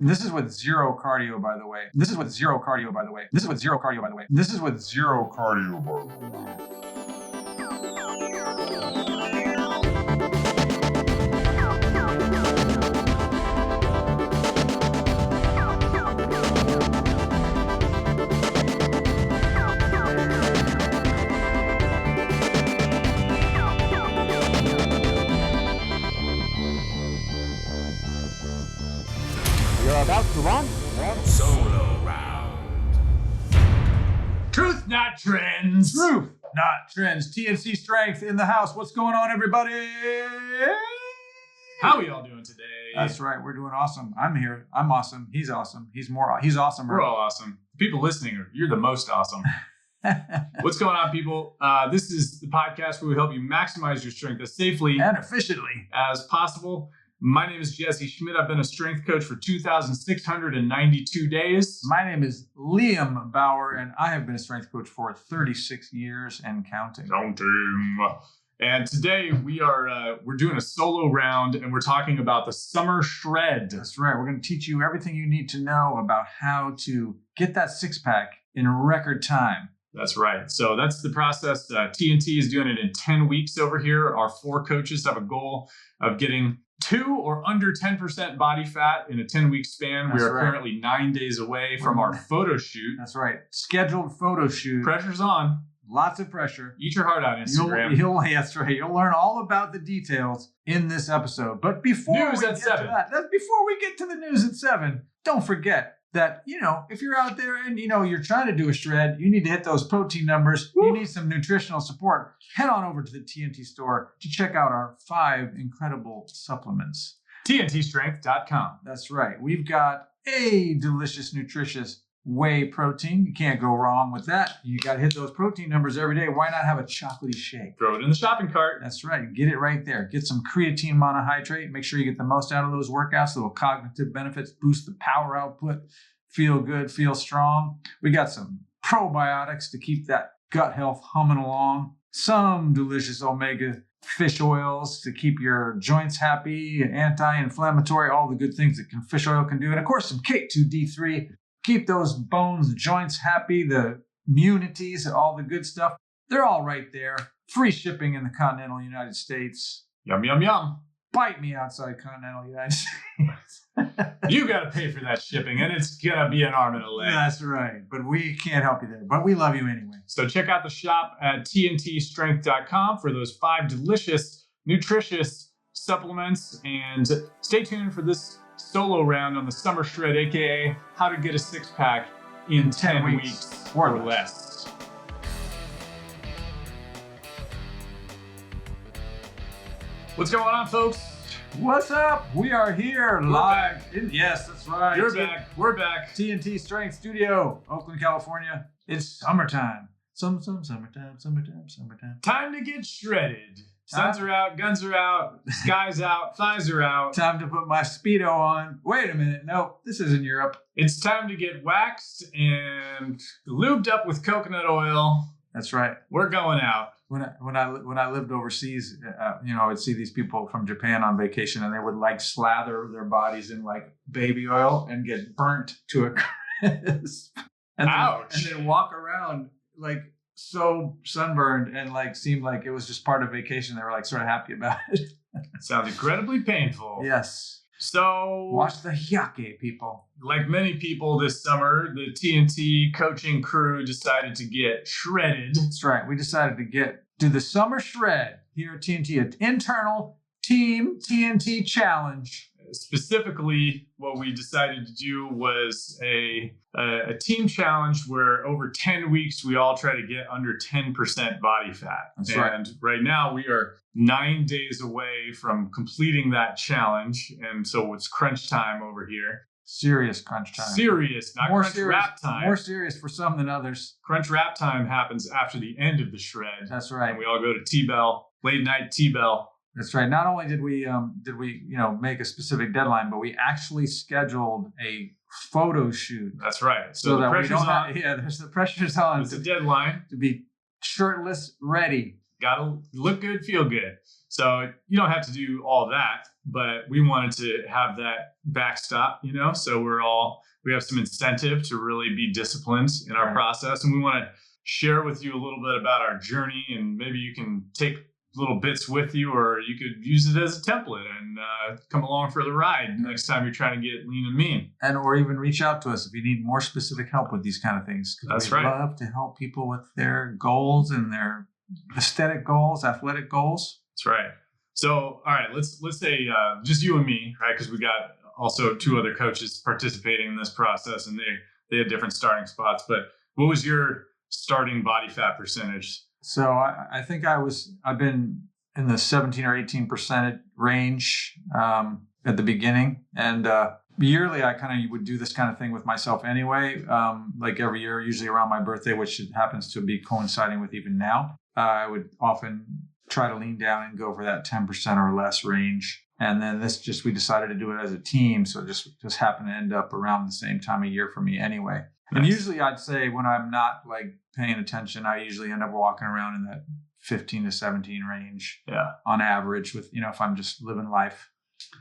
This is with zero cardio, by the way. This is with zero cardio, by the way. This is with zero cardio, by the way. This is with zero cardio, by the way. About to run solo round. Truth, not trends. Truth, not trends. TNC Strength in the house. What's going on, everybody? How are we all doing today? That's right. We're doing awesome. I'm here. I'm awesome. He's awesome. He's awesome. We're all awesome. People listening, you're the most awesome. What's going on, people? This is the podcast where we help you maximize your strength as safely and efficiently as possible. My name is Jesse Schmidt. I've been a strength coach for 2,692 days. My name is Liam Bauer, and I have been a strength coach for 36 years and counting. And today we're doing a solo round, and we're talking about the summer shred. That's right. We're going to teach you everything you need to know about how to get that six-pack in record time. That's right. So that's the process. TNT is doing it in 10 weeks over here. Our 4 coaches have a goal of getting 2 or under 10% body fat in a 10-week span. We are currently 9 days away from our photo shoot. That's right. Scheduled photo shoot. Pressure's on. Lots of pressure. Eat your heart out, Instagram. That's right. You'll learn all about the details in this episode. But before we get to the news at 7, don't forget that, if you're out there and, you're trying to do a shred, you need to hit those protein numbers. Woo! You need some nutritional support. Head on over to the TNT store to check out our 5 incredible supplements. TNTstrength.com. That's right. We've got a delicious, nutritious whey protein. You can't go wrong with that. You got to hit those protein numbers every day. Why not have a chocolatey shake? Throw it in the shopping cart. That's right. Get it right there. Get some creatine monohydrate. Make sure you get the most out of those workouts. Little cognitive benefits. Boost the power output. Feel good. Feel strong. We got some probiotics to keep that gut health humming along. Some delicious omega fish oils to keep your joints happy, anti-inflammatory, all the good things that fish oil can do. And of course, some K2D3. Keep those bones, joints happy, the immunities, all the good stuff. They're all right there. Free shipping in the continental United States. Yum, yum, yum. Bite me outside continental United States. You got to pay for that shipping, and it's going to be an arm and a leg. That's right. But we can't help you there. But we love you anyway. So check out the shop at TNTstrength.com for those 5 delicious, nutritious supplements. And stay tuned for this solo round on the summer shred, aka how to get a 6-pack in 10 weeks or less. What's going on, folks? What's up? We are here live. Yes, that's right. You're back. We're back. TNT Strength Studio, Oakland, California. It's summertime. Summertime. Time to get shredded. Suns are out, guns are out, sky's out, thighs are out. Time to put my Speedo on. Wait a minute. No, this isn't Europe. It's time to get waxed and lubed up with coconut oil. That's right. We're going out. When I lived overseas, I would see these people from Japan on vacation, and they would slather their bodies in baby oil and get burnt to a crisp. Ouch. And then walk around so sunburned and seemed like it was just part of vacation. They were sort of happy about it. Sounds incredibly painful. Yes. So watch the hyake, people. Like many people this summer, the TNT coaching crew decided to get shredded. That's right. We decided to do the summer shred here at TNT, an internal team TNT challenge. Specifically, what we decided to do was a team challenge where over 10 weeks, we all try to get under 10% body fat. That's right. And right now we are 9 days away from completing that challenge. And so it's crunch time over here. Serious crunch time. Serious, not more crunch serious, wrap time. More serious for some than others. Crunch wrap time happens after the end of the shred. That's right. And we all go to T-Bell, late night T-Bell. That's right. Not only did we make a specific deadline, but we actually scheduled a photo shoot. That's right. So the that pressure's on. There's the pressure's on. It's a deadline to be shirtless, ready gotta look good, feel good. So you don't have to do all that, but we wanted to have that backstop, so we have some incentive to really be disciplined in our process. And we want to share with you a little bit about our journey, and maybe you can take little bits with you, or you could use it as a template and come along for the ride next time you're trying to get lean and mean. And or even reach out to us if you need more specific help with these kind of things. That's we right. love to help people with their goals and their aesthetic goals, athletic goals. That's right. So, all right, let's say just you and me, right? Because we got also 2 other coaches participating in this process, and they had different starting spots. But what was your starting body fat percentage? So I think I've been in the 17 or 18% range at the beginning. And yearly, I kind of would do this kind of thing with myself anyway, like every year, usually around my birthday, which happens to be coinciding with even now. I would often try to lean down and go for that 10% or less range. And then we decided to do it as a team. So it just happened to end up around the same time of year for me anyway. Nice. And usually I'd say when I'm not like paying attention, I usually end up walking around in that 15 to 17 range on average with, if I'm just living life.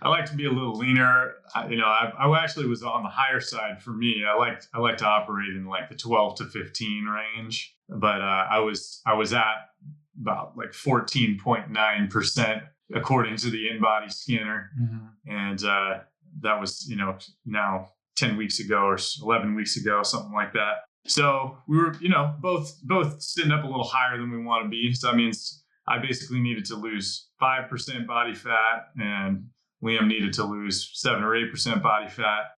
I like to be a little leaner. I actually was on the higher side for me. I like to operate in like the 12 to 15 range, but I was at about like 14.9% according to the InBody scanner. Mm-hmm. And that was, now 10 weeks ago or 11 weeks ago, something like that. So we were, both sitting up a little higher than we want to be. So that means I basically needed to lose 5% body fat, and Liam needed to lose 7 or 8% body fat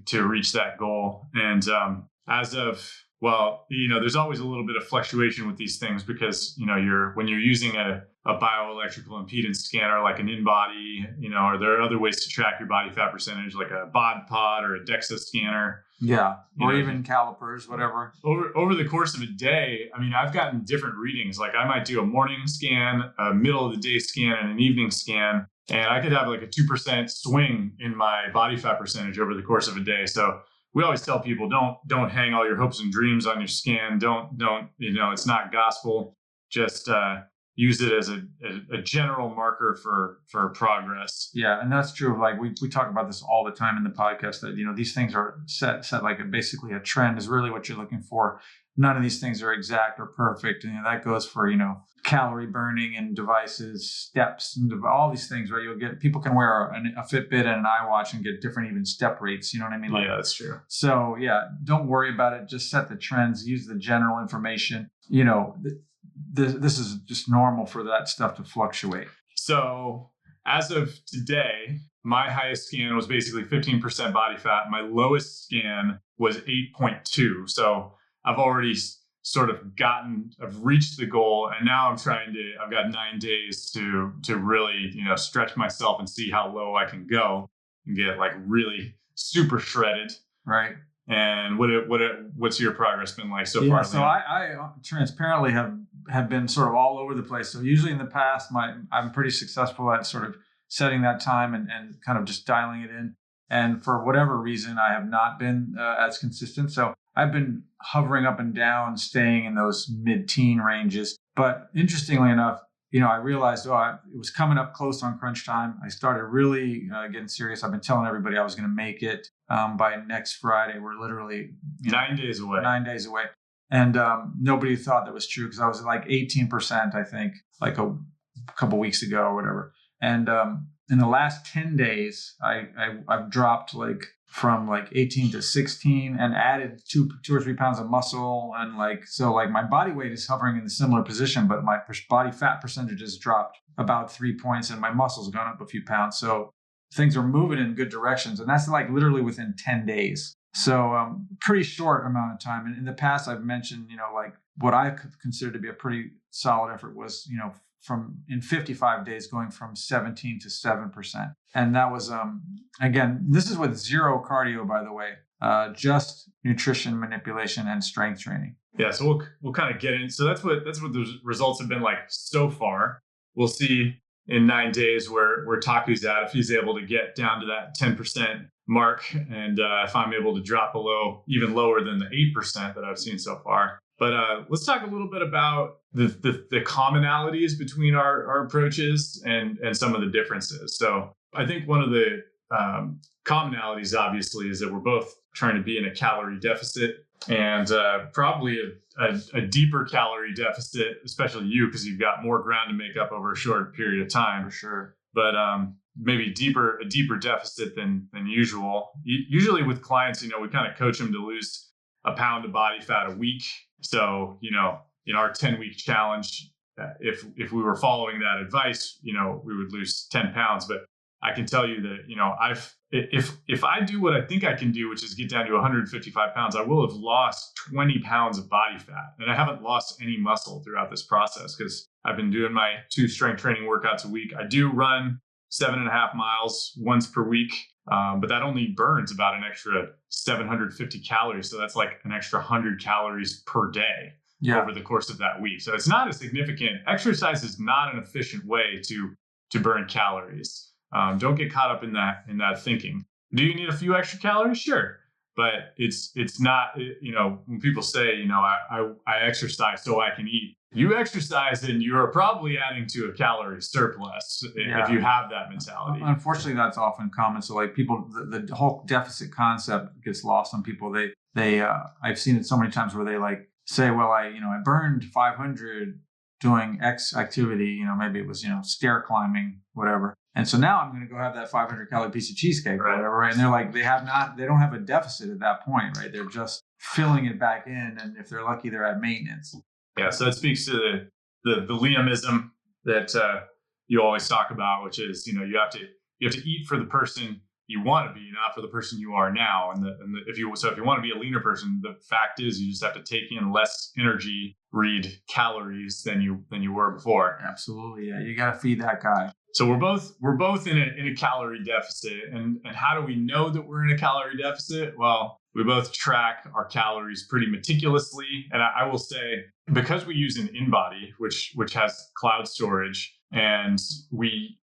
to reach that goal. And there's always a little bit of fluctuation with these things because, when you're using a bioelectrical impedance scanner like an InBody, or there are other ways to track your body fat percentage like a bod pod or a DEXA scanner. Yeah. Or even calipers, whatever. Over the course of a day, I've gotten different readings. Like I might do a morning scan, a middle of the day scan, and an evening scan. And I could have like a 2% swing in my body fat percentage over the course of a day. So we always tell people, don't hang all your hopes and dreams on your scan. Don't, it's not gospel. Just use it as a general marker for progress. Yeah. And that's true. Like we talk about this all the time in the podcast that, these things are set like basically a trend is really what you're looking for. None of these things are exact or perfect. And that goes for, calorie burning and devices, steps, and all these things, right? People can wear a Fitbit and an iWatch and get different even step rates. You know what I mean? Yeah, that's true. So don't worry about it. Just set the trends, use the general information. This is just normal for that stuff to fluctuate. So as of today, my highest scan was basically 15% body fat. My lowest scan was 8.2. So I've already sort of I've reached the goal, and now I've got 9 days to really, stretch myself and see how low I can go and get like really super shredded. Right. And what's your progress been like so far? So I transparently have been sort of all over the place. So usually in the past, I'm pretty successful at sort of setting that time and kind of just dialing it in. And for whatever reason, I have not been as consistent. So I've been hovering up and down, staying in those mid-teen ranges. But interestingly enough, I realized, it was coming up close on crunch time. I started really getting serious. I've been telling everybody I was going to make it by next Friday. We're literally 9 days away. 9 days away. And nobody thought that was true because I was like 18%, I think, like a couple weeks ago or whatever. And in the last 10 days, I've dropped from 18 to 16 and added 2 or 3 pounds of muscle. And my body weight is hovering in a similar position, but my body fat percentage has dropped about 3 points and my muscle's gone up a few pounds. So things are moving in good directions. And that's literally within 10 days. So pretty short amount of time. And in the past, I've mentioned, what I consider to be a pretty solid effort was, from in 55 days going from 17 to 7%. And that was, again, this is with zero cardio, by the way, just nutrition manipulation and strength training. Yeah. So we'll kind of get in. So that's what the results have been like so far. We'll see in 9 days where TAKU's at, if he's able to get down to that 10% mark. And if I'm able to drop even lower than the 8% that I've seen so far. But let's talk a little bit about the commonalities between our approaches and some of the differences. So I think one of the commonalities, obviously, is that we're both trying to be in a calorie deficit, and probably a deeper calorie deficit, especially you, because you've got more ground to make up over a short period of time. For sure. But maybe a deeper deficit than usual. Usually with clients, we kind of coach them to lose a pound of body fat a week. So, in our 10-week challenge, if we were following that advice, we would lose 10 pounds. But I can tell you that, if I do what I think I can do, which is get down to 155 pounds, I will have lost 20 pounds of body fat. And I haven't lost any muscle throughout this process because I've been doing my 2 strength training workouts a week. I do run 7.5 miles once per week. But that only burns about an extra 750 calories. So that's like an extra 100 calories per day over the course of that week. So it's not a significant. Exercise is not an efficient way to burn calories. Don't get caught up in that thinking. Do you need a few extra calories? Sure. But it's not, when people say, I exercise so I can eat. You exercise and you're probably adding to a calorie surplus if you have that mentality. Unfortunately, that's often common. So like people, the whole deficit concept gets lost on people. They I've seen it so many times where they like say, well, I burned 500 doing X activity, maybe it was, stair climbing, whatever. And so now I'm going to go have that 500 calorie piece of cheesecake or whatever, right? And they're like, they don't have a deficit at that point, right? They're just filling it back in. And if they're lucky, they're at maintenance. Yeah. So that speaks to the Liamism that you always talk about, which is, you have to eat for the person you want to be, not for the person you are now. And if you want to be a leaner person, the fact is you just have to take in less energy, read calories than you were before. Absolutely. Yeah. You got to feed that guy. So we're both in a calorie deficit. And how do we know that we're in a calorie deficit? Well, we both track our calories pretty meticulously. And I will say, because we use an InBody, which has cloud storage, and we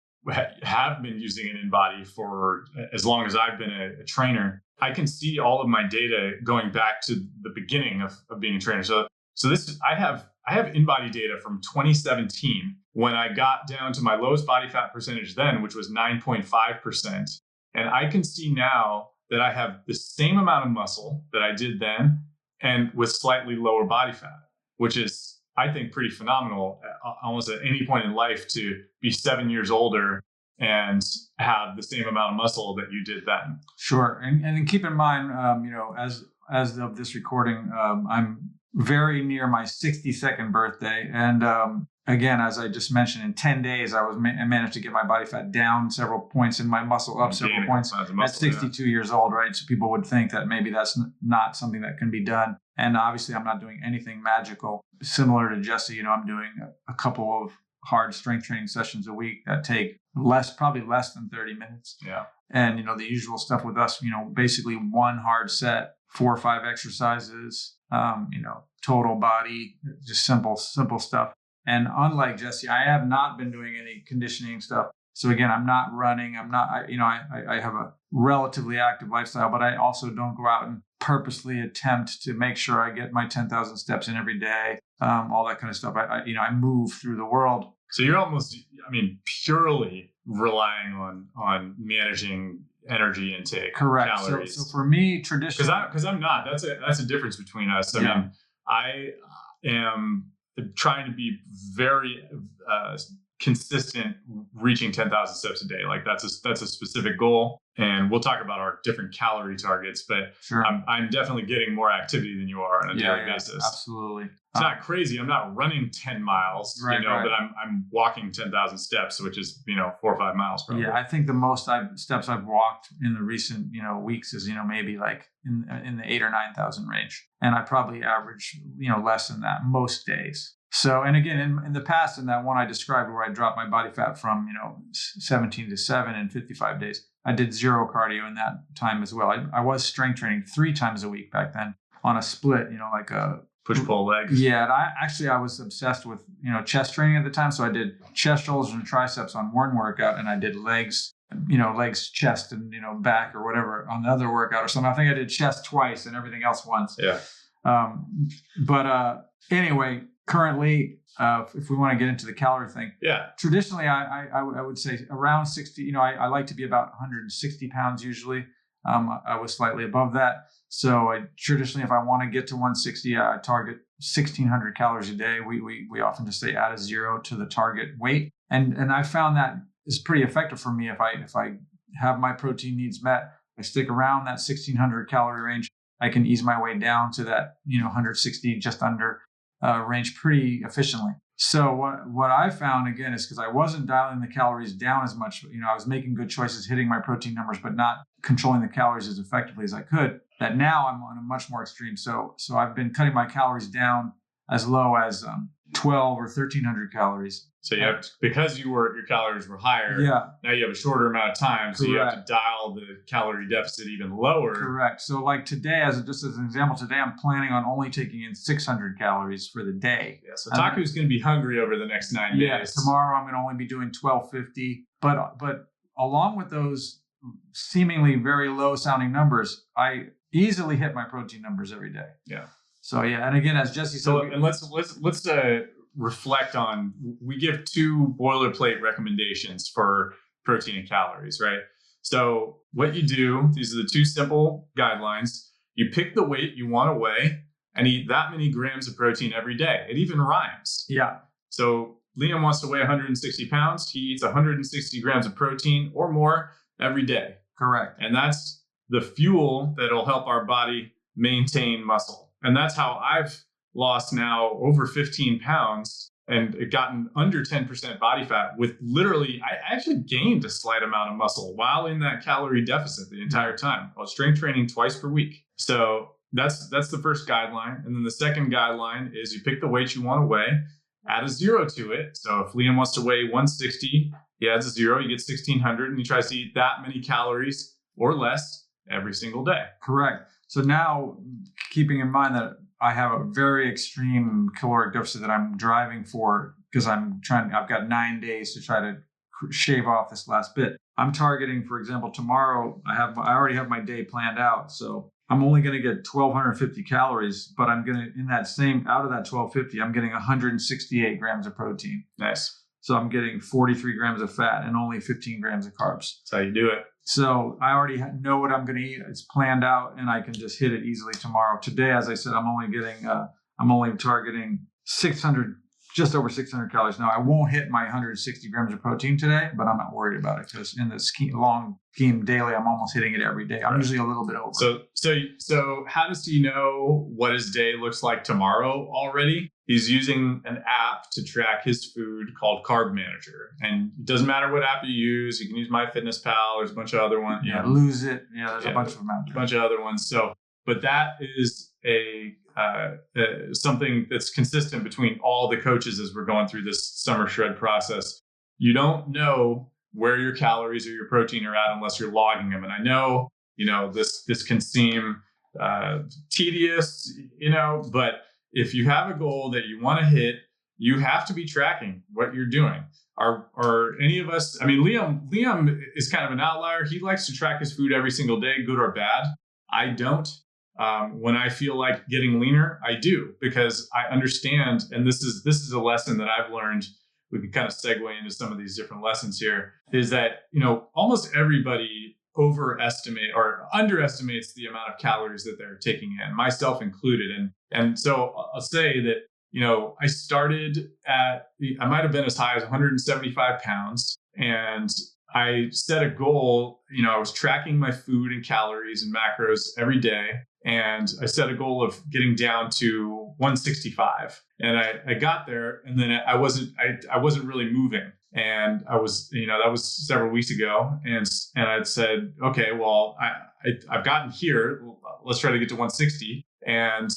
have been using an InBody for as long as I've been a trainer, I can see all of my data going back to the beginning of being a trainer. So this I have InBody data from 2017 when I got down to my lowest body fat percentage then, which was 9.5%. And I can see now that I have the same amount of muscle that I did then and with slightly lower body fat, which is, I think, pretty phenomenal almost at any point in life to be 7 years older and have the same amount of muscle that you did then. Sure. And keep in mind, as of this recording, I'm very near my 62nd birthday. And again, as I just mentioned, in 10 days, I managed to get my body fat down several points and my muscle up several points at 62 years old, right? So people would think that maybe that's not something that can be done. And obviously, I'm not doing anything magical. Similar to Jesse, I'm doing a couple of hard strength training sessions a week that take probably less than 30 minutes. Yeah. And, the usual stuff with us, basically one hard set, 4 or 5 exercises, total body, just simple stuff. And unlike Jesse, I have not been doing any conditioning stuff. So again, I'm not running. I have a relatively active lifestyle, but I also don't go out and purposely attempt to make sure I get my 10,000 steps in every day, all that kind of stuff. I move through the world. So you're almost, purely relying on managing energy intake. Correct. Calories. So for me, traditionally, because I'm not. That's a difference between us. I mean, I am trying to be very consistent, reaching 10,000 steps a day. Like that's a specific goal, and we'll talk about our different calorie targets. But sure. I'm definitely getting more activity than you are on a daily basis. Absolutely. It's not crazy. I'm not running 10 miles, right. but I'm walking 10,000 steps, which is 4 or 5 miles probably. Yeah, I think the most steps I've walked in the recent weeks is maybe like in the 8,000 or 9,000 range, and I probably average less than that most days. So, and again, in the past, in that one I described where I dropped my body fat from 17 to 7 in 55 days, I did 0 cardio in that time as well. I was strength training 3 times a week back then on a split, like a push-pull legs. Yeah, and I was obsessed with, chest training at the time. So I did chest, shoulders, and triceps on one workout, and I did legs, legs, chest, and, back or whatever on the other workout or something. I think I did chest twice and everything else once. Yeah. Anyway, currently, if we want to get into the calorie thing, traditionally, I would say around 60. I like to be about 160 pounds usually. I was slightly above that. So traditionally, if I want to get to 160, I target 1,600 calories a day. We often just say add a 0 to the target weight, and I found that is pretty effective for me. If I have my protein needs met, I stick around that 1,600 calorie range. I can ease my way down to that 160 just under range pretty efficiently. So what I found again is because I wasn't dialing the calories down as much. I was making good choices, hitting my protein numbers, but not controlling the calories as effectively as I could. That now I'm on a much more extreme. So I've been cutting my calories down as low as 1,200 or 1,300 calories. So you have because your calories were higher. Yeah. Now you have a shorter amount of time, so Correct. you have to dial the calorie deficit even lower. Correct. So like today, just as an example, today I'm planning on only taking in 600 calories for the day. Yeah. So TAKU is going to be hungry over the next 9 days. Yeah. Tomorrow I'm going to only be doing 1,250. But along with those seemingly very low sounding numbers, I easily hit my protein numbers every day. Yeah. So yeah, and again, as Jesse said, so and let's reflect on. We give 2 boilerplate recommendations for protein and calories, right? So what you do, these are the 2 simple guidelines. You pick the weight you want to weigh and eat that many grams of protein every day. It even rhymes. Yeah. So Liam wants to weigh 160 pounds. He eats 160 grams of protein or more every day. Correct. And that's the fuel that'll help our body maintain muscle. And that's how I've lost now over 15 pounds and gotten under 10% body fat with literally, I actually gained a slight amount of muscle while in that calorie deficit the entire time. I was strength training twice per week. So that's the first guideline. And then the second guideline is you pick the weight you want to weigh, add a 0 to it. So if Liam wants to weigh 160, he adds a 0, you get 1,600, and he tries to eat that many calories or less every single day. Correct. So now, keeping in mind that I have a very extreme caloric deficit that I'm driving for because I've got 9 days to try to shave off this last bit. I'm targeting, for example, tomorrow, I already have my day planned out. So I'm only going to get 1,250 calories, but I'm going to, out of that 1,250, I'm getting 168 grams of protein. Nice. So I'm getting 43 grams of fat and only 15 grams of carbs. That's how you do it. So I already know what I'm going to eat. It's planned out, and I can just hit it easily tomorrow. Today, as I said, I'm only targeting 600, just over 600 calories. Now I won't hit my 160 grams of protein today, but I'm not worried about it because in the long scheme daily, I'm almost hitting it every day. I'm usually a little bit over. So how does he know what his day looks like tomorrow already? He's using an app to track his food called Carb Manager. And it doesn't matter what app you use. You can use MyFitnessPal. There's a bunch of other ones. Yeah, Lose It. Yeah, there's a bunch of them out there. A bunch of other ones. But that is something that's consistent between all the coaches as we're going through this summer shred process. You don't know where your calories or your protein are at unless you're logging them. And I know, this can seem tedious, but if you have a goal that you want to hit, you have to be tracking what you're doing. Are any of us, Liam is kind of an outlier. He likes to track his food every single day, good or bad. I don't. When I feel like getting leaner, I do, because I understand, and this is a lesson that I've learned. We can kind of segue into some of these different lessons here, is that, almost everybody overestimate or underestimates the amount of calories that they're taking in, myself included. And so I'll say that, I started I might've been as high as 175 pounds, and I set a goal. I was tracking my food and calories and macros every day. And I set a goal of getting down to 165, and I got there, and then I wasn't really moving, and I was, that was several weeks ago, and I'd said, okay, well, I've gotten here, let's try to get to 160, and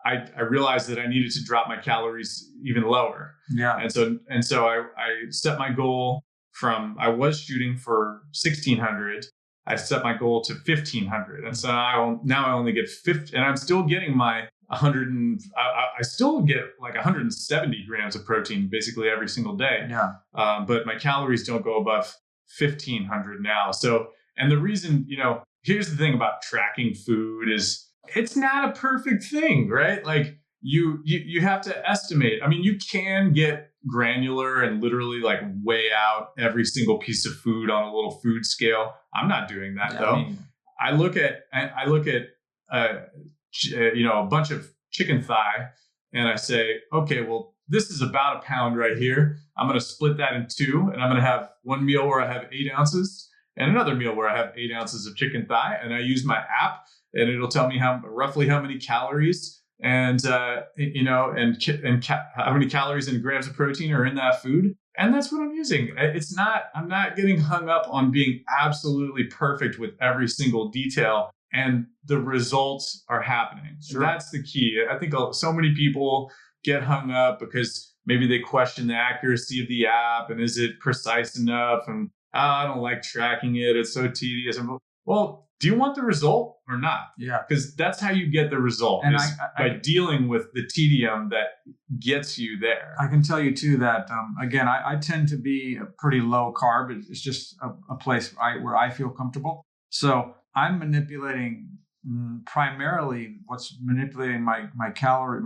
I realized that I needed to drop my calories even lower. Yeah, and so I set my goal from, I was shooting for 1,600. I set my goal to 1,500. And so now I only get 50, and I'm still getting my 100, I still get like 170 grams of protein basically every single day. Yeah. But my calories don't go above 1,500 now. So, and the reason, here's the thing about tracking food is it's not a perfect thing, right? Like you have to estimate. I mean, you can get granular and literally like weigh out every single piece of food on a little food scale. I'm not doing that though. I look at a bunch of chicken thigh, and I say, okay, well, this is about a pound right here. I'm going to split that in two, and I'm going to have one meal where I have 8 ounces and another meal where I have 8 ounces of chicken thigh. And I use my app, and it'll tell me roughly how many calories and how many calories and grams of protein are in that food. And that's what I'm using. I'm not getting hung up on being absolutely perfect with every single detail, and the results are happening. Sure. That's the key. I think so many people get hung up because maybe they question the accuracy of the app and is it precise enough? And I don't like tracking it. It's so tedious. Well, do you want the result or not? Yeah. Because that's how you get the result, and by dealing with the tedium that gets you there. I can tell you too that, again, I tend to be a pretty low carb. It's just a place where I feel comfortable. So I'm manipulating primarily what's manipulating my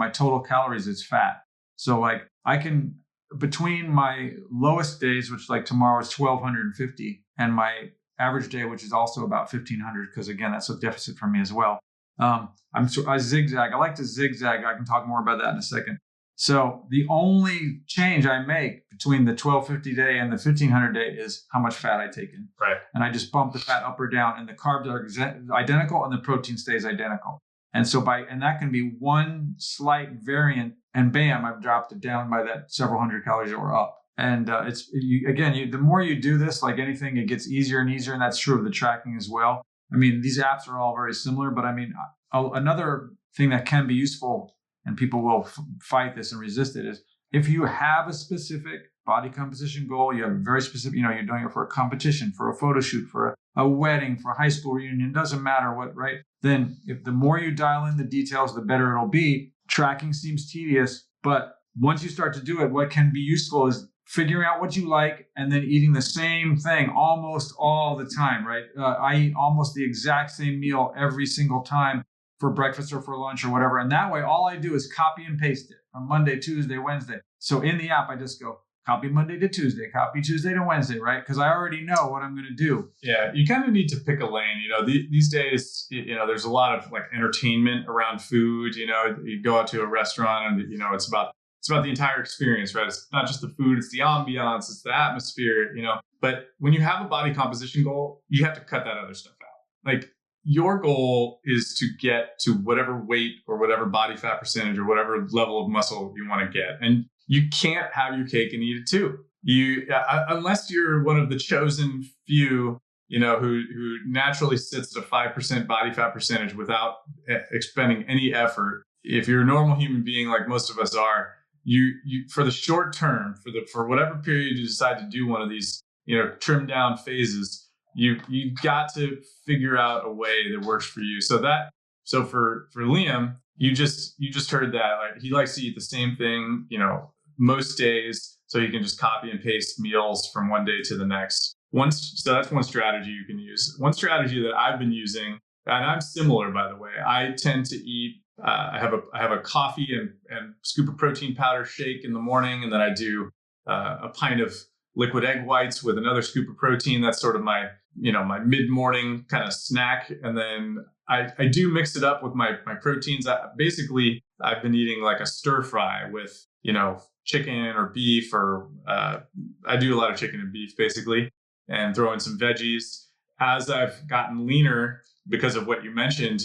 total calories is fat. So like I can, between my lowest days, which like tomorrow is 1,250, and my average day, which is also about 1,500, because again, that's a deficit for me as well. I zigzag. I like to zigzag. I can talk more about that in a second. So the only change I make between the 1,250 day and the 1,500 day is how much fat I take in. Right. And I just bump the fat up or down, and the carbs are identical, and the protein stays identical. And so and that can be one slight variant, and bam, I've dropped it down by that several hundred calories or up. And the more you do this, like anything, it gets easier and easier. And that's true of the tracking as well. I mean, these apps are all very similar, but I mean, another thing that can be useful, and people will fight this and resist it, is if you have a specific body composition goal, you have a very specific, you're doing it for a competition, for a photo shoot, for a wedding, for a high school reunion, doesn't matter what, right? Then if the more you dial in the details, the better it'll be. Tracking seems tedious, but once you start to do it, what can be useful is figuring out what you like and then eating the same thing almost all the time, right? I eat almost the exact same meal every single time for breakfast or for lunch or whatever. And that way, all I do is copy and paste it from Monday, Tuesday, Wednesday. So in the app, I just go copy Monday to Tuesday, copy Tuesday to Wednesday, right? Because I already know what I'm going to do. Yeah, you kind of need to pick a lane. These days, there's a lot of like entertainment around food. You go out to a restaurant and, it's about the entire experience, right? It's not just the food, it's the ambiance, it's the atmosphere, But when you have a body composition goal, you have to cut that other stuff out. Like your goal is to get to whatever weight or whatever body fat percentage or whatever level of muscle you want to get. And you can't have your cake and eat it too. Unless you're one of the chosen few, who naturally sits at a 5% body fat percentage without expending any effort. If you're a normal human being like most of us are, you for the short term, for whatever period you decide to do one of these, trim down phases, you got to figure out a way that works for you. So for Liam, you just heard that, like, he likes to eat the same thing, most days, so you can just copy and paste meals from one day to the next. So that's one strategy you can use. One strategy that I've been using, and I'm similar, by the way, I tend to eat. I have a coffee and scoop of protein powder shake in the morning, and then I do a pint of liquid egg whites with another scoop of protein. That's sort of my mid-morning kind of snack. And then I do mix it up with my proteins. I've been eating like a stir fry with, chicken or beef, or I do a lot of chicken and beef basically, and throw in some veggies. As I've gotten leaner, because of what you mentioned,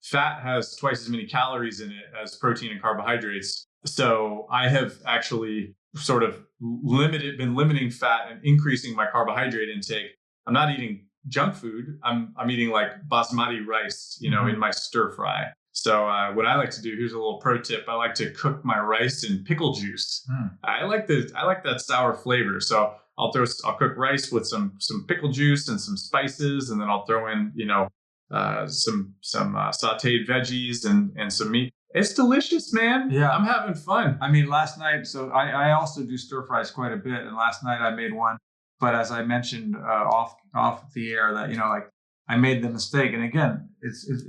fat has twice as many calories in it as protein and carbohydrates. So I have actually sort of been limiting fat and increasing my carbohydrate intake. I'm not eating junk food. I'm eating like basmati rice, in my stir fry. So what I like to do, here's a little pro tip. I like to cook my rice in pickle juice. I like that sour flavor. So I'll cook rice with some pickle juice and some spices, and then I'll throw in, some sauteed veggies and some meat. It's delicious, man. Yeah. I'm having fun. I mean, last night, so I also do stir fries quite a bit. And last night I made one, but as I mentioned off the air, that, I made the mistake. And again,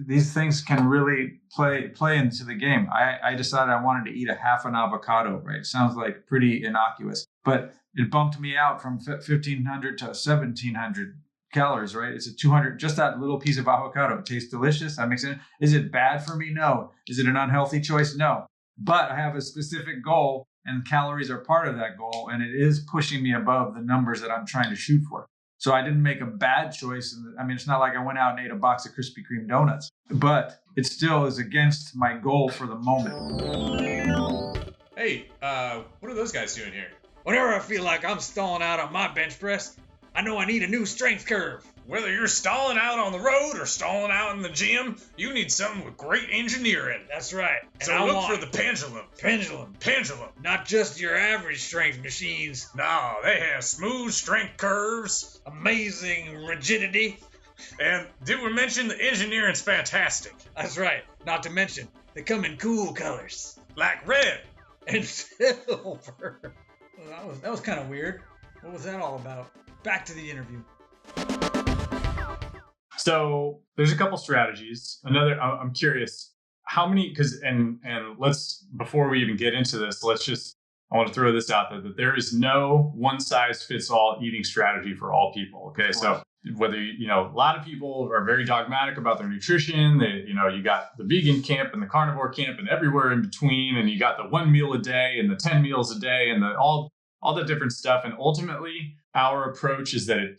these things can really play into the game. I decided I wanted to eat a half an avocado, right? Sounds like pretty innocuous, but it bumped me out from 1,500 to 1,700 calories, right? It's a 200, just that little piece of avocado. It tastes delicious. That makes sense. Is it bad for me? No. Is it an unhealthy choice? No. But I have a specific goal, and calories are part of that goal, and it is pushing me above the numbers that I'm trying to shoot for. So I didn't make a bad choice. I mean, it's not like I went out and ate a box of Krispy Kreme donuts, but it still is against my goal for the moment. Hey, what are those guys doing here? Whenever I feel like I'm stalling out on my bench press, I know I need a new strength curve. Whether you're stalling out on the road or stalling out in the gym, you need something with great engineering. That's right. And So I look want for the pendulum. pendulum. Pendulum. Not just your average strength machines. No, they have smooth strength curves. Amazing rigidity. And did we mention the engineering's fantastic? That's right. Not to mention, they come in cool colors. Like red. And silver. Well, that was kind of weird. What was that all about? Back to the interview. So there's a couple strategies. I'm curious, how many, and let's, before we even get into this, I want to throw this out there, that there is no one size fits all eating strategy for all people. Okay. So whether, a lot of people are very dogmatic about their nutrition, you got the vegan camp and the carnivore camp and everywhere in between, and you got the 1 meal a day and the 10 meals a day and all that different stuff. And ultimately our approach is that it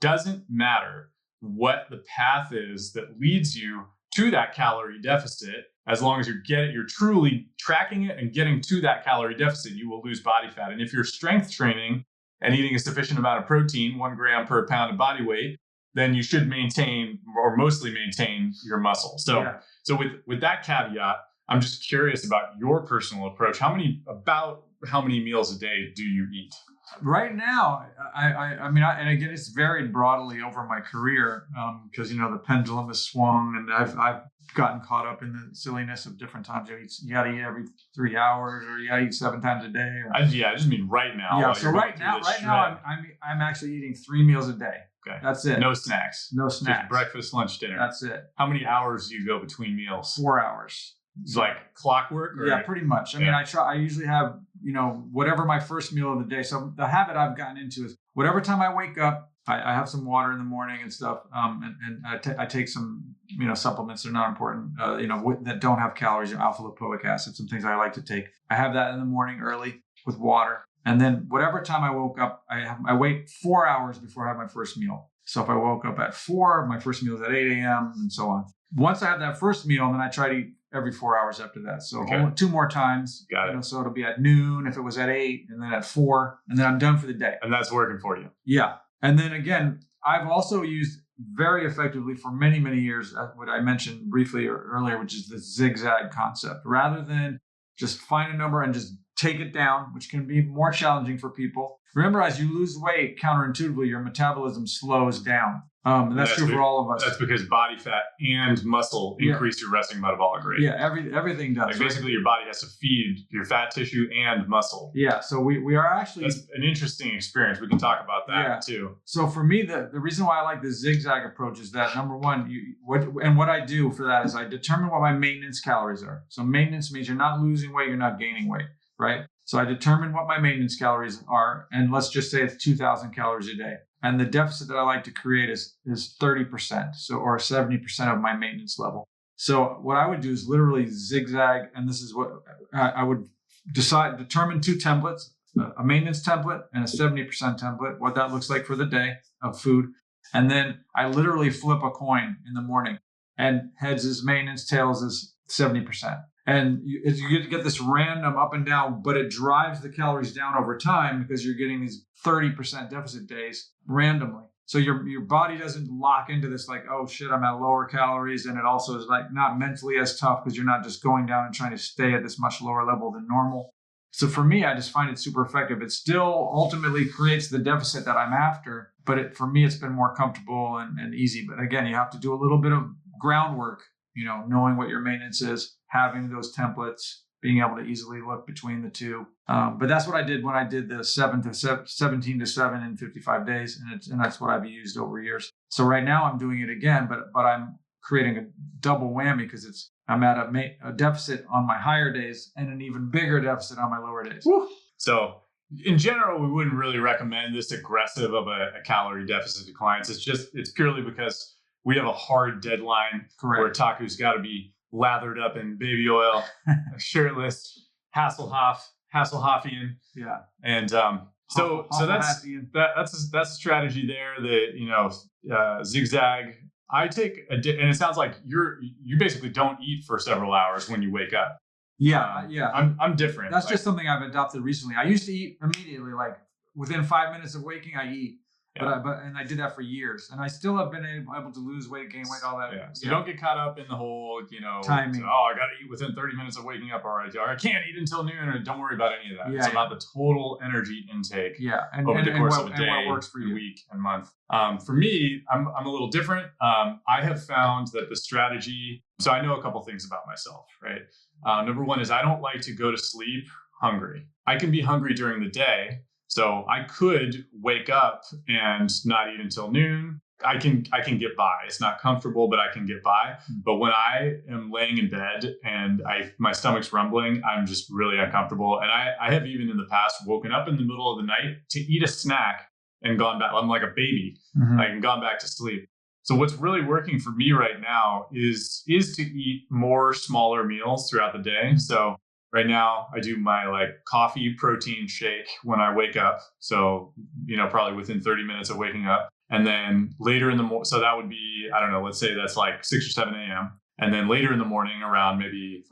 doesn't matter what the path is that leads you to that calorie deficit. As long as you're truly tracking it and getting to that calorie deficit, you will lose body fat. And if you're strength training and eating a sufficient amount of protein, 1 gram per pound of body weight, then you should maintain or mostly maintain your muscle. So with that caveat, I'm just curious about your personal approach. How many meals a day do you eat? Right now, I mean, and again, it's varied broadly over my career because the pendulum has swung, and I've gotten caught up in the silliness of different times. You got to eat every 3 hours, or you got to eat 7 times a day. I just mean right now. Yeah, so right now, I'm actually eating 3 meals a day. Okay, that's it. No snacks. No snacks. Just breakfast, lunch, dinner. That's it. How many hours do you go between meals? 4 hours. It's like clockwork? Or? Yeah, pretty much. I mean, I usually have, whatever my first meal of the day. So the habit I've gotten into is whatever time I wake up, I have some water in the morning and stuff. And I take some, supplements that are not important, that don't have calories, alpha lipoic acid, some things I like to take. I have that in the morning early with water. And then whatever time I woke up, I wait 4 hours before I have my first meal. So if I woke up at 4, my first meal is at 8 a.m. and so on. Once I have that first meal, then I try to eat every 4 hours after that. So only 2 more times. Got it. So it'll be at noon if it was at 8, and then at 4, and then I'm done for the day. And that's working for you. Yeah. And then again, I've also used very effectively for many, many years what I mentioned briefly earlier, which is the zigzag concept. Rather than just find a number and just take it down, which can be more challenging for people. Remember, as you lose weight, counterintuitively, your metabolism slows down. And that's true for all of us. That's because body fat and muscle increase your resting metabolic rate. Yeah, everything does. Like basically, your body has to feed your fat tissue and muscle. Yeah, so we are actually... That's an interesting experience. We can talk about that too. So for me, the reason why I like the zigzag approach is that, number one, what I do for that is I determine what my maintenance calories are. So maintenance means you're not losing weight, you're not gaining weight, right? So I determine what my maintenance calories are, and let's just say it's 2,000 calories a day. And the deficit that I like to create is 30%, or 70% of my maintenance level. So what I would do is literally zigzag, and this is what I would determine 2 templates, a maintenance template and a 70% template, what that looks like for the day of food. And then I literally flip a coin in the morning, and heads is maintenance, tails is 70%. And you get this random up and down, but it drives the calories down over time because you're getting these 30% deficit days randomly. So your body doesn't lock into this like, oh shit, I'm at lower calories. And it also is like not mentally as tough because you're not just going down and trying to stay at this much lower level than normal. So for me, I just find it super effective. It still ultimately creates the deficit that I'm after, but for me, it's been more comfortable and easy. But again, you have to do a little bit of groundwork, knowing what your maintenance is, having those templates, being able to easily look between the two. But that's what I did when I did the 17 to 7 in 55 days. And that's what I've used over years. So right now I'm doing it again, but I'm creating a double whammy because I'm at a deficit on my higher days and an even bigger deficit on my lower days. Woo. So in general, we wouldn't really recommend this aggressive of a calorie deficit to clients. It's purely because we have a hard deadline. Correct. Where TAKU's got to be lathered up in baby oil, shirtless, Hasselhoffian. Yeah. And so that's a strategy there that, zigzag. I take and it sounds like you basically don't eat for several hours when you wake up. Yeah. I'm different. That's just something I've adopted recently. I used to eat immediately, like within 5 minutes of waking, I eat. Yeah. And I did that for years, and I still have been able to lose weight, gain weight, all that. Yeah. So don't get caught up in the whole, timing. Oh, I got to eat within 30 minutes of waking up, or I can't eat until noon. Or don't worry about any of that. It's about the total energy intake. Yeah, over the course of a day, and what works for you. week, and month. For me, I'm a little different. I have found that the strategy. So I know a couple things about myself, right? Number one is I don't like to go to sleep hungry. I can be hungry during the day. So I could wake up and not eat until noon. I can get by. It's not comfortable, but I can get by. But when I am laying in bed and my stomach's rumbling, I'm just really uncomfortable. And I have even in the past woken up in the middle of the night to eat a snack and gone back. I'm like a baby, and gone back to sleep. So what's really working for me right now is to eat more smaller meals throughout the day. So right now, I do my coffee protein shake when I wake up. So, probably within 30 minutes of waking up. And then later in the morning, so that would be, I don't know, let's say that's like 6 or 7 a.m. And then later in the morning around maybe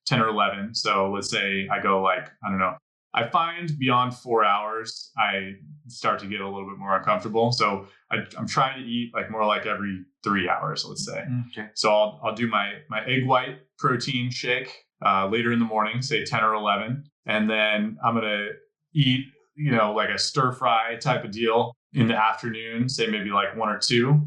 10 or 11. So let's say I go I don't know. I find beyond 4 hours, I start to get a little bit more uncomfortable. So I'm trying to eat more every 3 hours, let's say. Okay. So I'll do my egg white protein shake later in the morning, say 10 or 11. And then I'm going to eat, a stir fry type of deal in the afternoon, say maybe 1 or 2.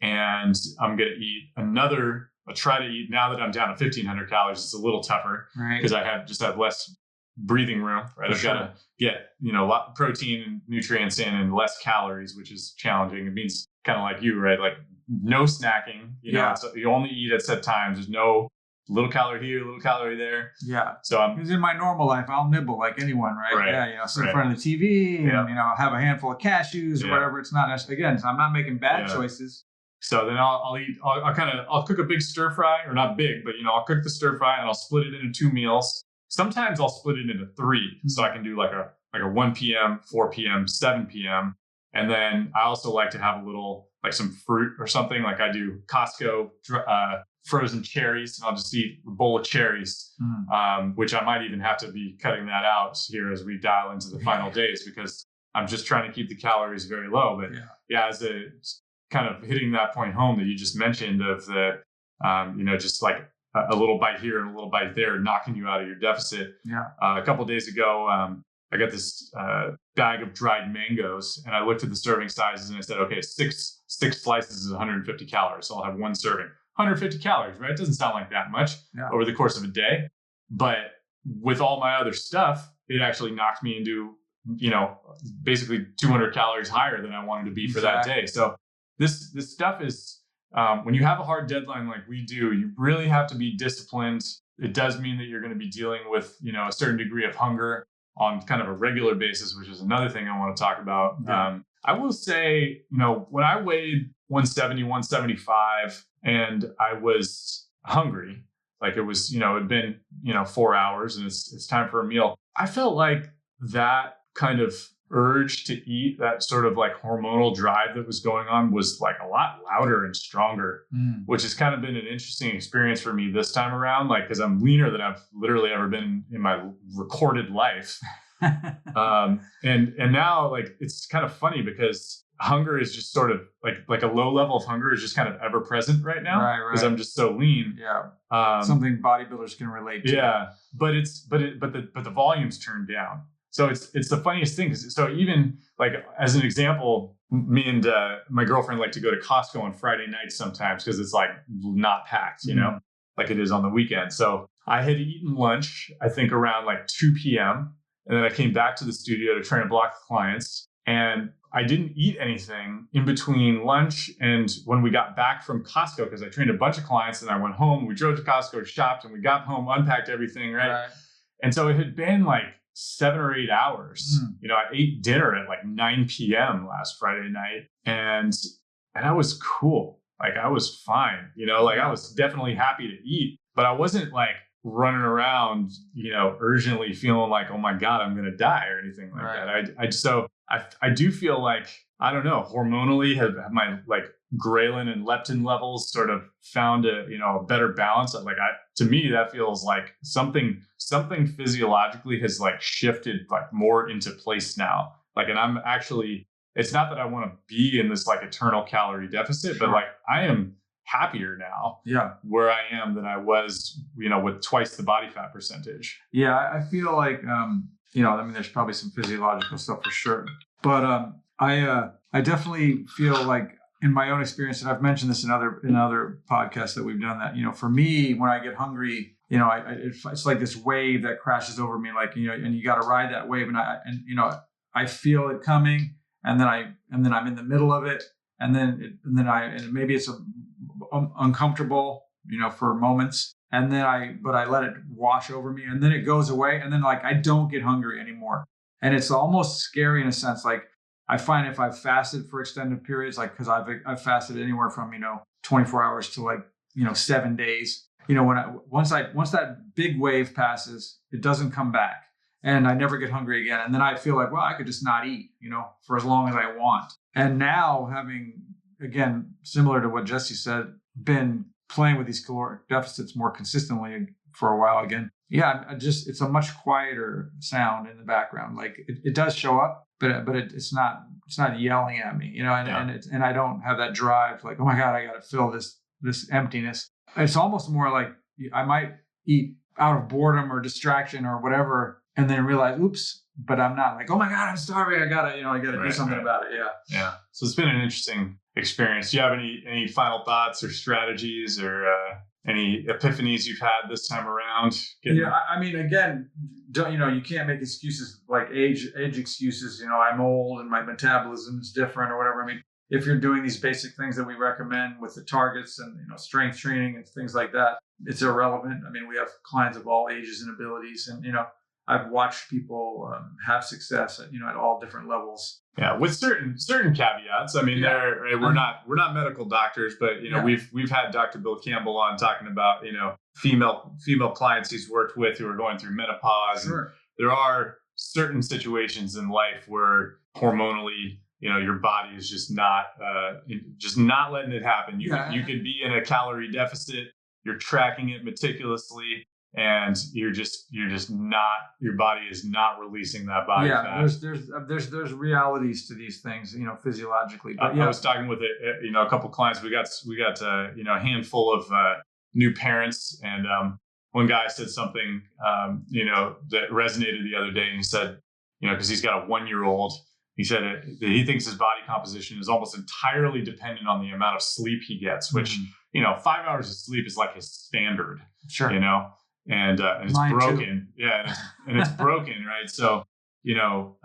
And I'm going to eat I'll try to eat, now that I'm down to 1,500 calories, it's a little tougher because I have less breathing room, right? I've got to get, a lot of protein and nutrients in and less calories, which is challenging. It means kind of like you, right? No snacking, you only eat at set times. There's no little calorie here, little calorie there. Yeah. So because in my normal life, I'll nibble like anyone, right? Yeah. Sit in front of the TV and, have a handful of cashews or whatever. It's not necessarily, again, so I'm not making bad choices. So then I'll cook a big stir fry, or not big, but, I'll cook the stir fry and I'll split it into 2 meals. Sometimes I'll split it into 3. So I can do like a 1 p.m., 4 p.m., 7 p.m. And then I also like to have a little, some fruit or something. I do Costco frozen cherries, and I'll just eat a bowl of cherries, which I might even have to be cutting that out here as we dial into the final days, because I'm just trying to keep the calories very low. But as a kind of hitting that point home that you just mentioned of the, just a little bite here and a little bite there, knocking you out of your deficit. Yeah. A couple of days ago, I got this bag of dried mangoes, and I looked at the serving sizes and I said, okay, six slices is 150 calories. So I'll have 1 serving. 150 calories, right? It doesn't sound like that much over the course of a day. But with all my other stuff, it actually knocked me into, basically 200 calories higher than I wanted to be for that day. So this stuff is, when you have a hard deadline like we do, you really have to be disciplined. It does mean that you're going to be dealing with, a certain degree of hunger on kind of a regular basis, which is another thing I want to talk about. Yeah. I will say, when I weighed 170, 175, and I was hungry, it was, it'd been, 4 hours and it's time for a meal. I felt like that kind of urge to eat, that sort of hormonal drive that was going on, was a lot louder and stronger, which has kind of been an interesting experience for me this time around, because I'm leaner than I've literally ever been in my recorded life. And now it's kind of funny because hunger is just sort of like a low level of hunger is just kind of ever present right now, because I'm just so lean. Yeah. Something bodybuilders can relate to. Yeah. But the volume's turned down. So it's the funniest thing. So even as an example, me and my girlfriend like to go to Costco on Friday nights sometimes because it's not packed, like it is on the weekend. So I had eaten lunch, I think around like 2 p.m. And then I came back to the studio to train a block of clients. And I didn't eat anything in between lunch and when we got back from Costco, because I trained a bunch of clients and I went home. We drove to Costco, shopped, and we got home, unpacked everything, right? And so it had been like 7 or 8 hours. You know, I ate dinner at like 9 p.m. last Friday night, and I was cool. Like I was fine, you know, like I was definitely happy to eat, but I wasn't like running around, you know, urgently feeling like, oh my God, I'm going to die or anything like that. I do feel like, I don't know, hormonally have my like ghrelin and leptin levels sort of found a better balance. Like to me, that feels like something physiologically has like shifted like more into place now. Like, and I'm actually, it's not that I want to be in this like eternal calorie deficit, but like I am happier now where I am than I was, you know, with twice the body fat percentage. Yeah. I feel like, you know, I mean, there's probably some physiological stuff for sure, but I definitely feel like in my own experience, and I've mentioned this in other podcasts that we've done, that, you know, for me, when I get hungry, you know, it's like this wave that crashes over me, like, you know, and you got to ride that wave, and you know, I feel it coming, and then I'm in the middle of it, and maybe it's uncomfortable, you know, for moments. But I let it wash over me, and then it goes away. And then like, I don't get hungry anymore. And it's almost scary in a sense. Like I find if I've fasted for extended periods, like, cause I've fasted anywhere from, you know, 24 hours to like, you know, 7 days, you know, once that big wave passes, it doesn't come back, and I never get hungry again. And then I feel like, well, I could just not eat, you know, for as long as I want. And now, having, again, similar to what Jesse said, been playing with these caloric deficits more consistently for a while again. Yeah, it's a much quieter sound in the background. Like it does show up, but it's not yelling at me, you know, and I don't have that drive like, oh my God, I got to fill this emptiness. It's almost more like I might eat out of boredom or distraction or whatever, and then realize, oops, but I'm not like, oh my God, I'm starving. I gotta do something about it. Yeah. Yeah. So it's been an interesting experience. Do you have any final thoughts or strategies or any epiphanies you've had this time around? I mean, again, you can't make excuses like age excuses. You know, I'm old and my metabolism is different or whatever. I mean, if you're doing these basic things that we recommend with the targets and, you know, strength training and things like that, it's irrelevant. I mean, we have clients of all ages and abilities, and, you know, I've watched people have success at, you know, at all different levels. Yeah, with certain caveats. I mean, we're not medical doctors, but, you know, we've had Dr. Bill Campbell on talking about, you know, female clients he's worked with who are going through menopause. Sure. There are certain situations in life where hormonally, you know, your body is just not letting it happen. You could be in a calorie deficit. You're tracking it meticulously, and you're just not, your body is not releasing that body fat. There's realities to these things, you know, physiologically. But I was talking with a couple clients. We got you know, a handful of new parents, and one guy said something you know, that resonated the other day, and he said, you know, because he's got a 1-year-old, he said that he thinks his body composition is almost entirely dependent on the amount of sleep he gets, which, you know, 5 hours of sleep is like his standard. Sure. You know, and it's Mine broken. Too. Yeah. And it's broken. Right. So, you know,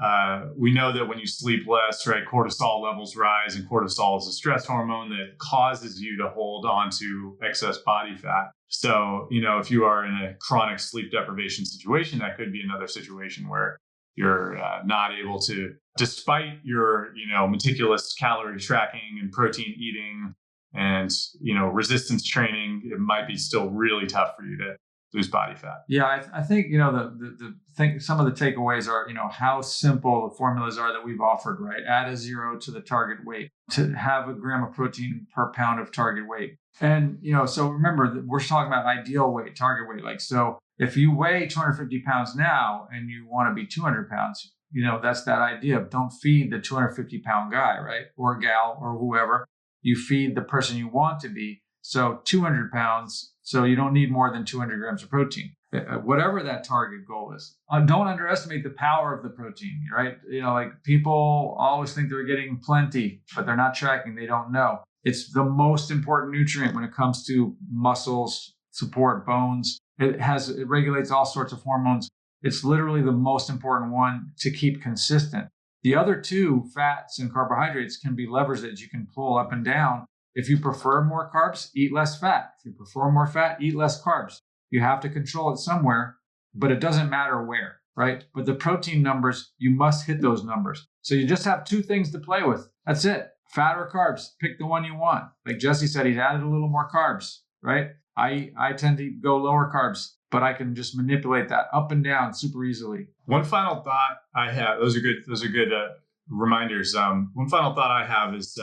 we know that when you sleep less, right, cortisol levels rise, and cortisol is a stress hormone that causes you to hold on to excess body fat. So, you know, if you are in a chronic sleep deprivation situation, that could be another situation where you're not able to, despite your, you know, meticulous calorie tracking and protein eating and, you know, resistance training, it might be still really tough for you to lose body fat. Yeah, I think, you know, the thing, some of the takeaways are, you know, how simple the formulas are that we've offered, right? Add a 0 to the target weight to have a gram of protein per pound of target weight. And, you know, so remember that we're talking about ideal weight, target weight. Like, so if you weigh 250 pounds now and you want to be 200 pounds, you know, that's that idea of don't feed the 250 pound guy, right? Or gal or whoever. You feed the person you want to be. So 200 pounds. So you don't need more than 200 grams of protein, whatever that target goal is. Don't underestimate the power of the protein, right? You know, like people always think they're getting plenty, but they're not tracking. They don't know. It's the most important nutrient when it comes to muscles, support bones. It regulates all sorts of hormones. It's literally the most important one to keep consistent. The other two, fats and carbohydrates, can be levers that you can pull up and down. If you prefer more carbs, eat less fat. If you prefer more fat, eat less carbs. You have to control it somewhere, but it doesn't matter where, right? But the protein numbers, you must hit those numbers. So you just have two things to play with. That's it. Fat or carbs, pick the one you want. Like Jesse said, he's added a little more carbs, right? I tend to go lower carbs, but I can just manipulate that up and down super easily. One final thought I have, those are good reminders. One final thought I have is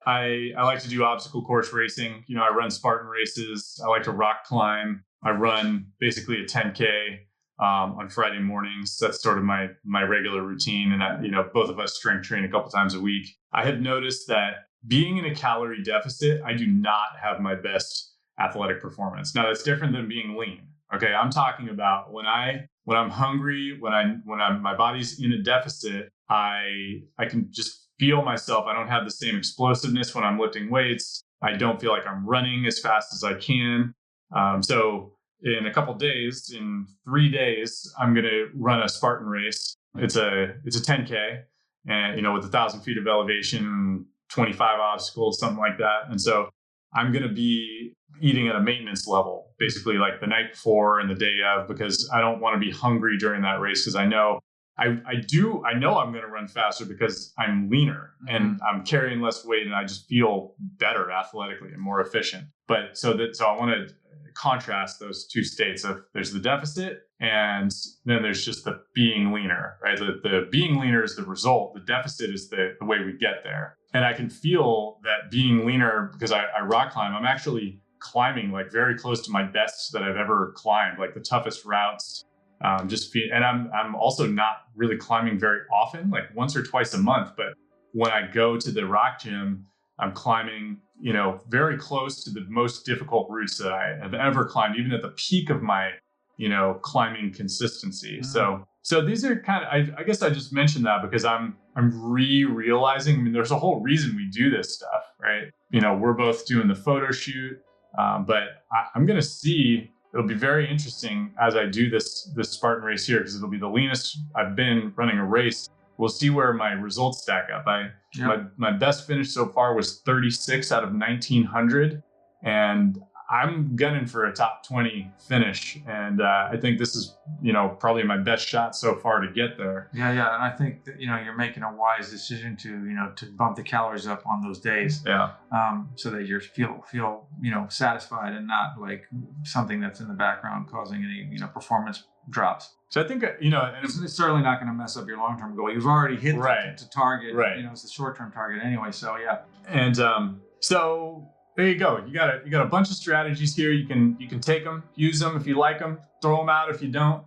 I like to do obstacle course racing. I run Spartan races. I like to rock climb. I run basically a 10K on Friday mornings. That's sort of my regular routine. And both of us strength train a couple times a week. I have noticed that being in a calorie deficit, I do not have my best athletic performance. Now that's different than being lean. Okay, I'm talking about when I'm hungry, when my body's in a deficit, I can just feel myself. I don't have the same explosiveness when I'm lifting weights. I don't feel like I'm running as fast as I can. So in a couple days, in 3 days, I'm going to run a Spartan race. It's a 10K, and with 1,000 feet of elevation, 25 obstacles, something like that. And so I'm going to be eating at a maintenance level, basically like the night before and the day of, because I don't want to be hungry during that race, because I know I'm going to run faster because I'm leaner and I'm carrying less weight and I just feel better athletically and more efficient. But so I want to contrast those two states of there's the deficit and then there's just the being leaner, right? The being leaner is the result. The deficit is the way we get there. And I can feel that being leaner because I rock climb, I'm actually climbing like very close to my best that I've ever climbed, like the toughest routes. And I'm also not really climbing very often, like once or twice a month. But when I go to the rock gym, I'm climbing, very close to the most difficult routes that I have ever climbed, even at the peak of my, climbing consistency. Mm-hmm. So these are kind of, I guess I just mentioned that because I'm realizing, there's a whole reason we do this stuff, right? We're both doing the photo shoot, but I'm going to see. It'll be very interesting as I do this Spartan race here, because it'll be the leanest I've been running a race. We'll see where my results stack up. My best finish so far was 36 out of 1,900, and I'm gunning for a top 20 finish. And I think this is, probably my best shot so far to get there. Yeah. And I think that, you're making a wise decision to bump the calories up on those days. Yeah. So that you feel, satisfied and not like something that's in the background causing any, performance drops. So I think, and it's certainly not going to mess up your long-term goal. You've already hit the target. Right. It's the short-term target anyway. So yeah. And so there you go. You got a bunch of strategies here. You can take them, use them if you like them, throw them out if you don't.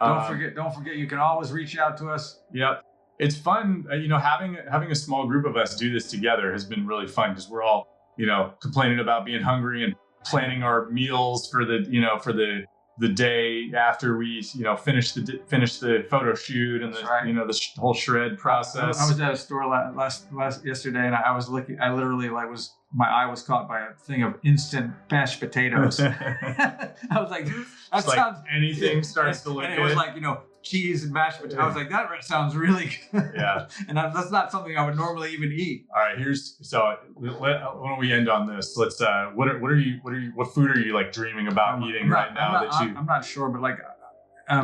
Don't forget. You can always reach out to us. Yep. It's fun. Having a small group of us do this together has been really fun, because we're all, complaining about being hungry and planning our meals for the day after we, finish the photo shoot and the whole shred process. I was at a store yesterday, and I was looking. I literally my eye was caught by a thing of instant mashed potatoes. I was like, that sounds like anything starts to look good. It was like, cheese and mashed potatoes. I was like, that sounds really good. Yeah. And that's not something I would normally even eat. All right, why don't we end on this? Let's what food are you like dreaming about eating right now? I'm not sure, but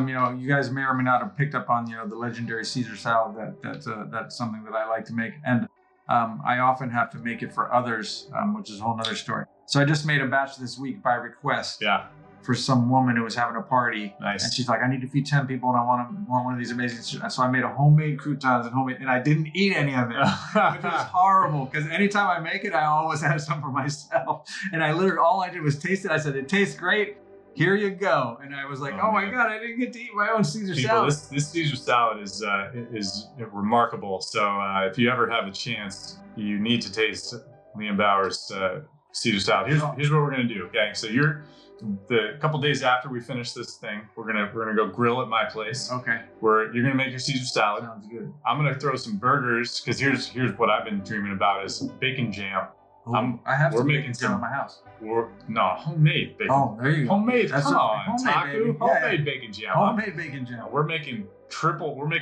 you guys may or may not have picked up on the legendary Caesar salad. That's something that I like to make, and I often have to make it for others, which is a whole nother story. So I just made a batch this week by request. Yeah. For some woman who was having a party. Nice. And she's like, I need to feed 10 people and I want one of these amazing. So I made a homemade croutons and I didn't eat any of it, which was horrible, because anytime I make it, I always have some for myself. And all I did was taste it. I said, it tastes great. Here you go. And I was like, oh my God, I didn't get to eat my own Caesar salad. This Caesar salad is remarkable. So if you ever have a chance, you need to taste Liam Bauer's Caesar salad. Here's what we're gonna do. Okay, so the couple days after we finish this thing, we're gonna go grill at my place. Okay. Where you're gonna make your Caesar salad. Sounds good. I'm gonna throw some burgers, because here's what I've been dreaming about is bacon jam. I have we're some making bacon some- jam at my house. homemade bacon. Oh, there you go. Homemade, That's come on, homemade, TAKU, baby. homemade Yeah. bacon jam. Homemade bacon jam. We're making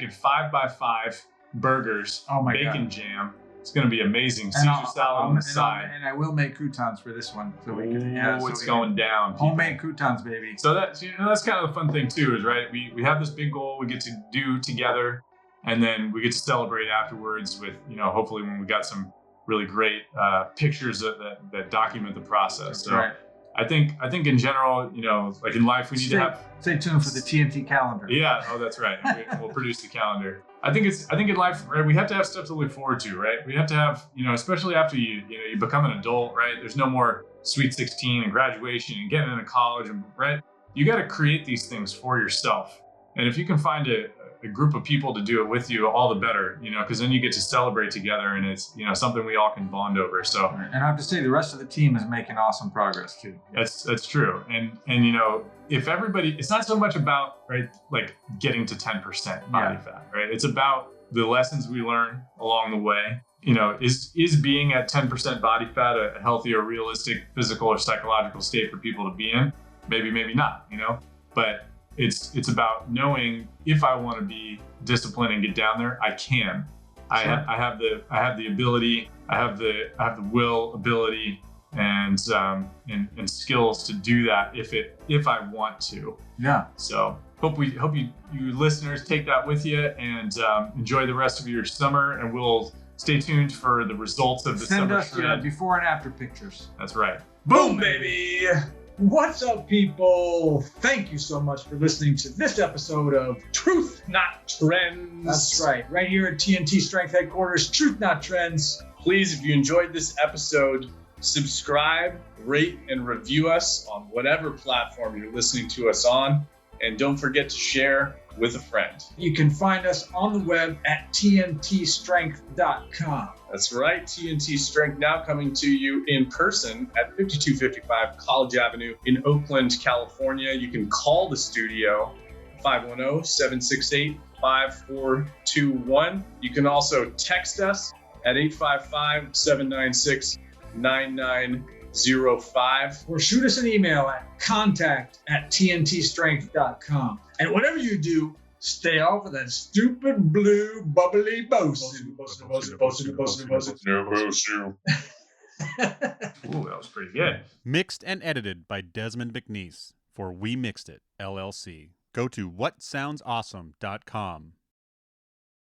5x5 burgers, Oh my bacon God. jam. It's going to be amazing. And Caesar salad on the side. and I will make croutons for this one. So we can, so it's we going can, down. people. homemade croutons, baby. So that's that's kind of the fun thing too, is right. We have this big goal we get to do together, and then we get to celebrate afterwards with hopefully when we got some really great pictures that document the process. So Right. I think in general, like in life, we need to have. Stay tuned for the TNT calendar. Yeah. Oh, that's right. We'll produce the calendar. I think in life, right, we have to have stuff to look forward to, right? We have to have, especially after you become an adult, right? There's no more Sweet 16 and graduation and getting into college, right? You got to create these things for yourself. And if you can find a group of people to do it with you, all the better, because then you get to celebrate together, and it's, something we all can bond over. So, And I have to say, the rest of the team is making awesome progress too. that's true. And if everybody, it's not so much about, right, like getting to 10% body fat, right? It's about the lessons we learn along the way. Is being at 10% body fat a healthy or realistic physical or psychological state for people to be in? Maybe not, but it's about knowing if I want to be disciplined and get down there, I can. Sure. I have the ability, I have the will, ability, and skills to do that if I want to. Yeah. So hope you listeners take that with you, and enjoy the rest of your summer, and we'll stay tuned for the results of the Send summer us shred. before and after pictures. That's right. Boom, baby! What's up, people? Thank you so much for listening to this episode of Truth, not trends. That's right here at TNT Strength Headquarters, Truth Not Trends. Please, if you enjoyed this episode, subscribe, rate, and review us on whatever platform you're listening to us on. And don't forget to share with a friend. You can find us on the web at tntstrength.com. That's right, TNT Strength now coming to you in person at 5255 College Avenue in Oakland, California. You can call the studio 510-768-5421. You can also text us at 855-796-9905. Or shoot us an email at contact@tntstrength.com. And whatever you do, stay off of that stupid blue bubbly boasting. Ooh, that was pretty good. Mixed and edited by Desmond McNeese for We Mixed It, LLC. Go to whatsoundsawesome.com.